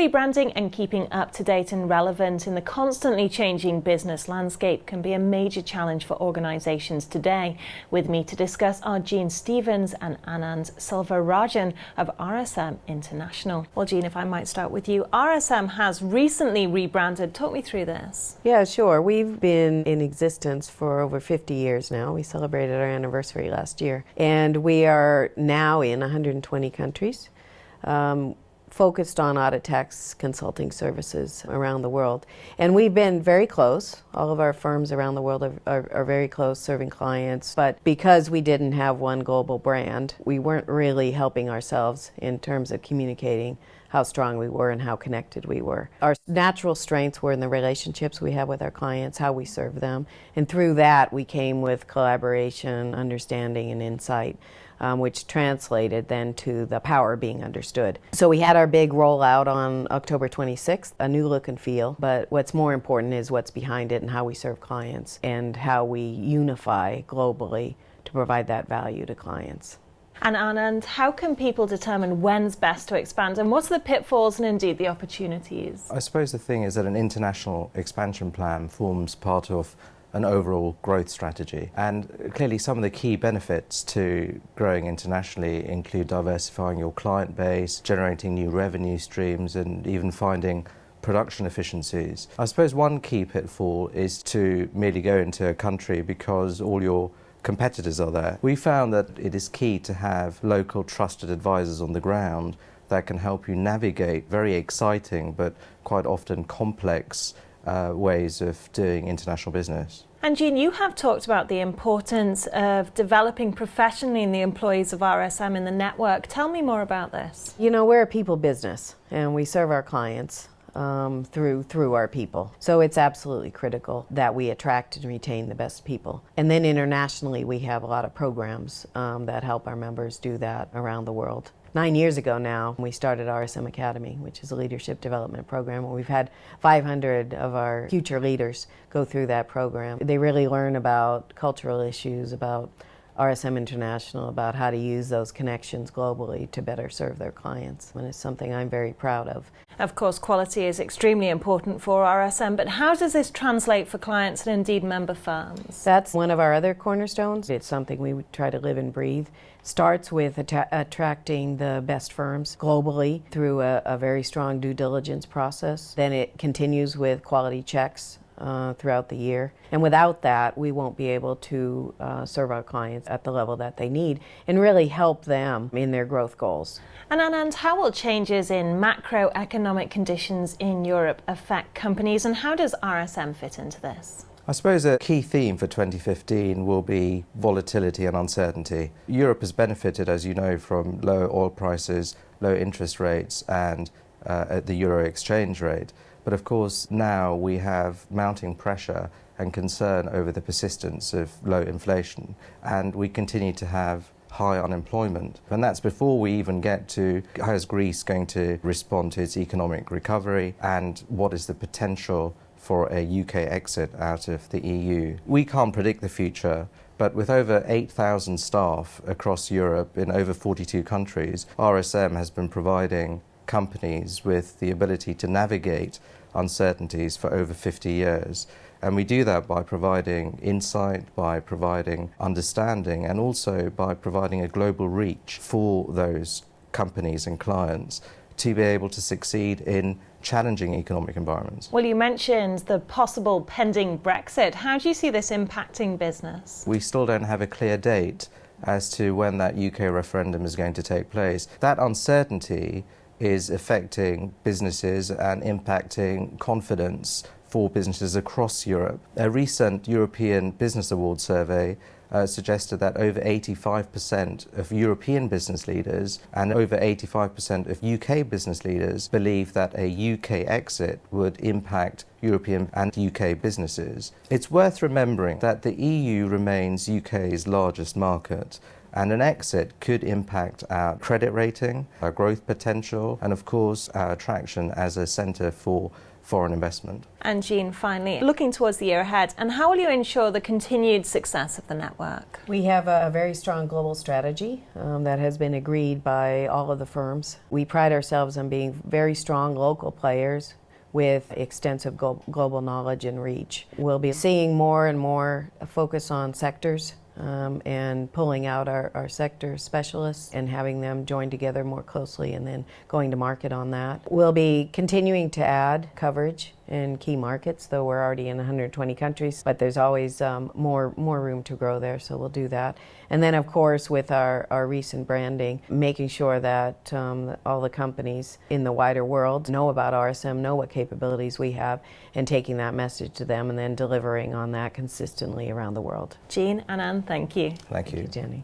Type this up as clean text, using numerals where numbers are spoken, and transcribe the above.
Rebranding and keeping up to date and relevant in the constantly changing business landscape can be a major challenge for organisations today. With me to discuss are Stephens and Anand Selvarajan of RSM International. Well, Jean, if I might start with you, RSM has recently rebranded. Talk me through this. Yeah, sure. We've been in existence for over 50 years now. We celebrated our anniversary last year. And we are now in 120 countries. Focused on audit tax consulting services around the world. And we've been very close. All of our firms around the world are very close serving clients. But because we didn't have one global brand, we weren't really helping ourselves in terms of communicating how strong we were and how connected we were. Our natural strengths were in the relationships we have with our clients, how we serve them. And through that, we came with collaboration, understanding, and insight. Which translated then to the power being understood. So we had our big rollout on October 26th, a new look and feel, but what's more important is what's behind it and how we serve clients and how we unify globally to provide that value to clients. And Anand, how can people determine when's best to expand, and what's the pitfalls and indeed the opportunities? I suppose the thing is that an international expansion plan forms part of an overall growth strategy. And clearly some of the key benefits to growing internationally include diversifying your client base, generating new revenue streams, and even finding production efficiencies. I suppose one key pitfall is to merely go into a country because all your competitors are there. We found that it is key to have local trusted advisors on the ground that can help you navigate very exciting but quite often complex ways of doing international business. And Jean, you have talked about the importance of developing professionally in the employees of RSM in the network. Tell me more about this. You know, we're a people business and we serve our clients through our people. So it's absolutely critical that we attract and retain the best people. And then internationally, we have a lot of programs that help our members do that around the world. 9 years ago now, we started RSM Academy, which is a leadership development program where we've had 500 of our future leaders go through that program. They really learn about cultural issues, about RSM International, about how to use those connections globally to better serve their clients. And it's something I'm very proud of. Of course, quality is extremely important for RSM, but how does this translate for clients and indeed member firms? That's one of our other cornerstones. It's something we try to live and breathe. Starts with attracting the best firms globally through a very strong due diligence process. Then it continues with quality checks throughout the year. And without that, we won't be able to serve our clients at the level that they need and really help them in their growth goals. And Anand, how will changes in macroeconomic conditions in Europe affect companies, and how does RSM fit into this? I suppose a key theme for 2015 will be volatility and uncertainty. Europe has benefited, as you know, from low oil prices, low interest rates, and the euro exchange rate. But of course, now we have mounting pressure and concern over the persistence of low inflation, and we continue to have high unemployment. And that's before we even get to how is Greece going to respond to its economic recovery and what is the potential for a UK exit out of the EU. We can't predict the future, but with over 8,000 staff across Europe in over 42 countries, RSM has been providing companies with the ability to navigate uncertainties for over 50 years. And we do that by providing insight, by providing understanding, and also by providing a global reach for those companies and clients to be able to succeed in challenging economic environments. Well, you mentioned the possible pending Brexit. How do you see this impacting business? We still don't have a clear date as to when that UK referendum is going to take place. That uncertainty is affecting businesses and impacting confidence for businesses across Europe. A recent European Business Award survey suggested that over 85% of European business leaders and over 85% of UK business leaders believe that a UK exit would impact European and UK businesses. It's worth remembering that the EU remains UK's largest market, and an exit could impact our credit rating, our growth potential, and of course our attraction as a centre for foreign investment. And Jean, finally, looking towards the year ahead, and how will you ensure the continued success of the network? We have a very strong global strategy that has been agreed by all of the firms. We pride ourselves on being very strong local players with extensive global knowledge and reach. We'll be seeing more and more focus on sectors and pulling out our sector specialists and having them join together more closely and then going to market on that. We'll be continuing to add coverage in key markets, though we're already in 120 countries, but there's always more room to grow there, so we'll do that. And then, of course, with our recent branding, making sure that all the companies in the wider world know about RSM, know what capabilities we have, and taking that message to them and then delivering on that consistently around the world. Jean, Anand, thank you. Thank you. Thank you, Jenny.